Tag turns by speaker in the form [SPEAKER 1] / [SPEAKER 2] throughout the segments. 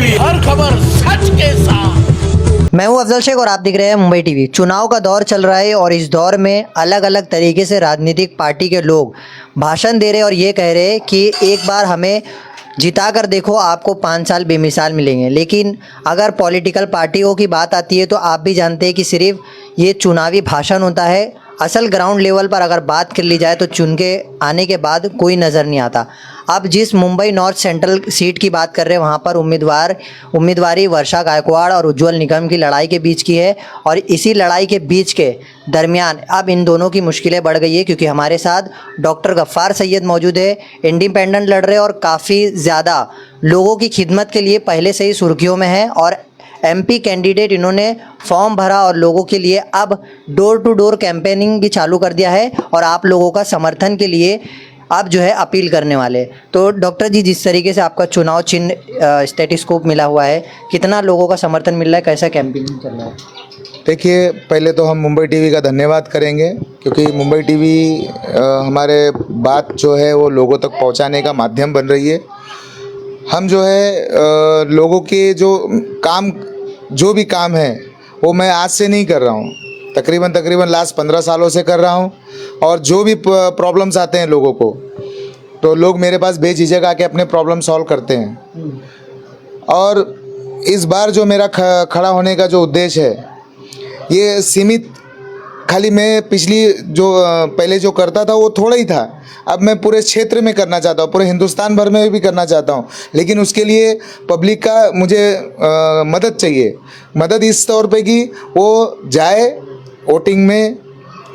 [SPEAKER 1] TV, हर खबर सच के साथ।
[SPEAKER 2] मैं हूं अफजल शेख और आप देख रहे हैं मुंबई टीवी। चुनाव का दौर चल रहा है और इस दौर में अलग अलग तरीके से राजनीतिक पार्टी के लोग भाषण दे रहे हैं और ये कह रहे हैं कि एक बार हमें जिता कर देखो, आपको 5 साल बेमिसाल मिलेंगे। लेकिन अगर पॉलिटिकल पार्टियों की बात आती है तो आप भी जानते हैं कि सिर्फ ये चुनावी भाषण होता है। असल ग्राउंड लेवल पर अगर बात कर ली जाए तो चुन के आने के बाद कोई नज़र नहीं आता। अब जिस मुंबई नॉर्थ सेंट्रल सीट की बात कर रहे हैं वहाँ पर उम्मीदवारी वर्षा गायकवाड़ और उज्जवल निगम की लड़ाई के बीच की है और इसी लड़ाई के बीच के दरमियान अब इन दोनों की मुश्किलें बढ़ गई है, क्योंकि हमारे साथ डॉक्टर गफ्फार सैयद मौजूद है। इंडिपेंडेंट लड़ रहे हैं और काफ़ी ज़्यादा लोगों की खिदमत के लिए पहले से ही सुर्खियों में है और एमपी कैंडिडेट इन्होंने फॉर्म भरा और लोगों के लिए अब डोर टू डोर कैंपेनिंग भी चालू कर दिया है और आप लोगों का समर्थन के लिए अब जो है अपील करने वाले। तो डॉक्टर जी, जिस तरीके से आपका चुनाव चिन्ह स्टेटिस्कोप मिला हुआ है, कितना लोगों का समर्थन मिल रहा है, कैसा कैंपेनिंग चल रहा है?
[SPEAKER 3] देखिए, पहले तो हम मुंबई टीवी का धन्यवाद करेंगे, क्योंकि मुंबई टीवी हमारे बात जो है वो लोगों तक पहुंचाने का माध्यम बन रही है। हम जो है लोगों के जो भी काम है वो मैं आज से नहीं कर रहा हूँ, तकरीबन लास्ट 15 सालों से कर रहा हूँ। और जो भी प्रॉब्लम्स आते हैं लोगों को, तो लोग मेरे पास बेझिझक आके अपने प्रॉब्लम सॉल्व करते हैं। और इस बार जो मेरा खड़ा होने का जो उद्देश्य है, ये सीमित खाली मैं पहले जो करता था वो थोड़ा ही था। अब मैं पूरे क्षेत्र में करना चाहता हूँ, पूरे हिंदुस्तान भर में भी करना चाहता हूँ, लेकिन उसके लिए पब्लिक का मुझे मदद चाहिए। मदद इस तौर पे कि वो जाए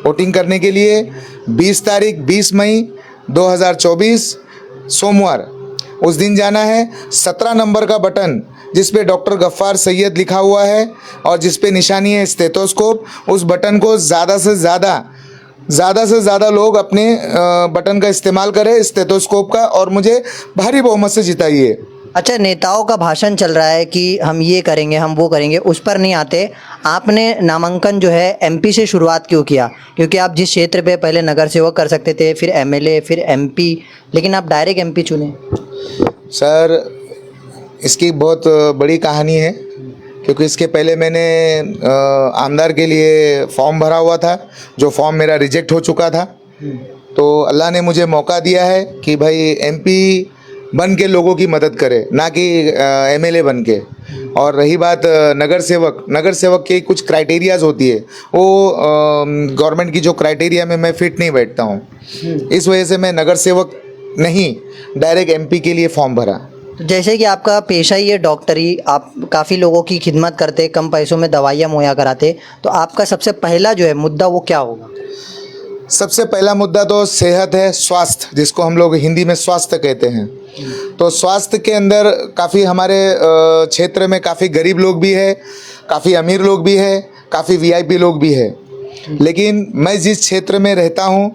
[SPEAKER 3] वोटिंग करने के लिए 20 मई 2024 सोमवार, उस दिन जाना है। 17 नंबर का बटन जिस पे डॉक्टर गफ्फार सैयद लिखा हुआ है और जिस पे निशानी है स्टेथोस्कोप, उस बटन को ज़्यादा से ज़्यादा लोग अपने बटन का इस्तेमाल करें, स्टेथोस्कोप का, और मुझे भारी बहुमत से जिताइए।
[SPEAKER 2] अच्छा, नेताओं का भाषण चल रहा है कि हम ये करेंगे, हम वो करेंगे, उस पर नहीं आते। आपने नामांकन जो है एमपी से शुरुआत क्यों किया? क्योंकि आप जिस क्षेत्र पे पहले नगर सेवक कर सकते थे, फिर एमएलए, फिर एमपी, लेकिन आप डायरेक्ट एमपी चुने।
[SPEAKER 3] सर, इसकी बहुत बड़ी कहानी है, क्योंकि इसके पहले मैंने आमदार के लिए फॉर्म भरा हुआ था, जो फॉर्म मेरा रिजेक्ट हो चुका था। तो अल्लाह ने मुझे मौका दिया है कि भाई एमपी बन के लोगों की मदद करे, ना कि एमएलए बन के। और रही बात नगर सेवक की कुछ क्राइटेरियाज होती है, वो गवर्नमेंट की जो क्राइटेरिया में मैं फिट नहीं बैठता हूँ। इस वजह से मैं नगर सेवक नहीं, डायरेक्ट एमपी के लिए फॉर्म भरा।
[SPEAKER 2] तो जैसे कि आपका पेशा ही है डॉक्टरी, आप काफ़ी लोगों की खिदमत करते, कम पैसों में दवाइयाँ मुहैया कराते, तो आपका सबसे पहला जो है मुद्दा वो क्या होगा?
[SPEAKER 3] सबसे पहला मुद्दा तो सेहत है, स्वास्थ्य, जिसको हम लोग हिंदी में स्वास्थ्य कहते हैं। तो स्वास्थ्य के अंदर काफ़ी हमारे क्षेत्र में काफ़ी गरीब लोग भी है, काफ़ी अमीर लोग भी है, काफ़ी वीआईपी लोग भी है। लेकिन मैं जिस क्षेत्र में रहता हूँ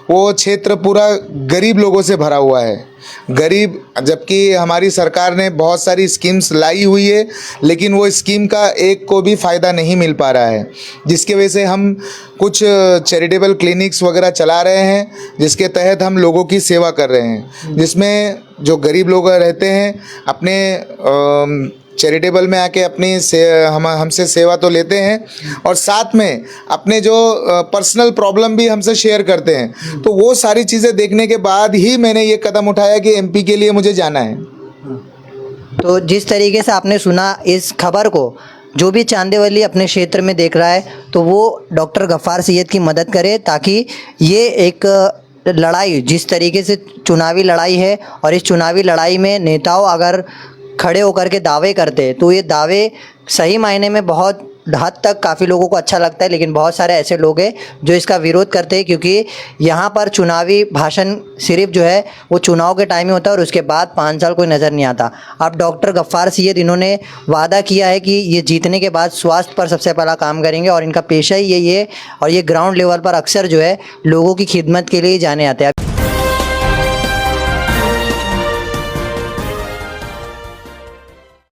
[SPEAKER 3] वो क्षेत्र पूरा गरीब लोगों से भरा हुआ है। गरीब, जबकि हमारी सरकार ने बहुत सारी स्कीम्स लाई हुई है, लेकिन वो स्कीम का एक को भी फ़ायदा नहीं मिल पा रहा है, जिसके वजह से हम कुछ चैरिटेबल क्लिनिक्स वगैरह चला रहे हैं, जिसके तहत हम लोगों की सेवा कर रहे हैं, जिसमें जो गरीब लोग रहते हैं अपने चैरिटेबल में आके अपनी हमसे सेवा तो लेते हैं और साथ में अपने जो पर्सनल प्रॉब्लम भी हमसे शेयर करते हैं। तो वो सारी चीज़ें देखने के बाद ही मैंने ये कदम उठाया कि एमपी के लिए मुझे जाना है।
[SPEAKER 2] तो जिस तरीके से आपने सुना इस खबर को, जो भी चांदेवली अपने क्षेत्र में देख रहा है तो वो डॉक्टर गफ्फार सैयद की मदद करे, ताकि ये एक लड़ाई, जिस तरीके से चुनावी लड़ाई है और इस चुनावी लड़ाई में नेताओं अगर खड़े होकर के दावे करते हैं तो ये दावे सही मायने में बहुत हद तक काफ़ी लोगों को अच्छा लगता है, लेकिन बहुत सारे ऐसे लोग हैं जो इसका विरोध करते हैं, क्योंकि यहाँ पर चुनावी भाषण सिर्फ जो है वो चुनाव के टाइम में होता है और उसके बाद 5 साल कोई नज़र नहीं आता। अब डॉक्टर गफ्फार सैयद इन्होंने वादा किया है कि ये जीतने के बाद स्वास्थ्य पर सबसे पहला काम करेंगे और इनका पेशा ही यही है और ये ग्राउंड लेवल पर अक्सर जो है लोगों की खिदमत के लिए जाने आते हैं।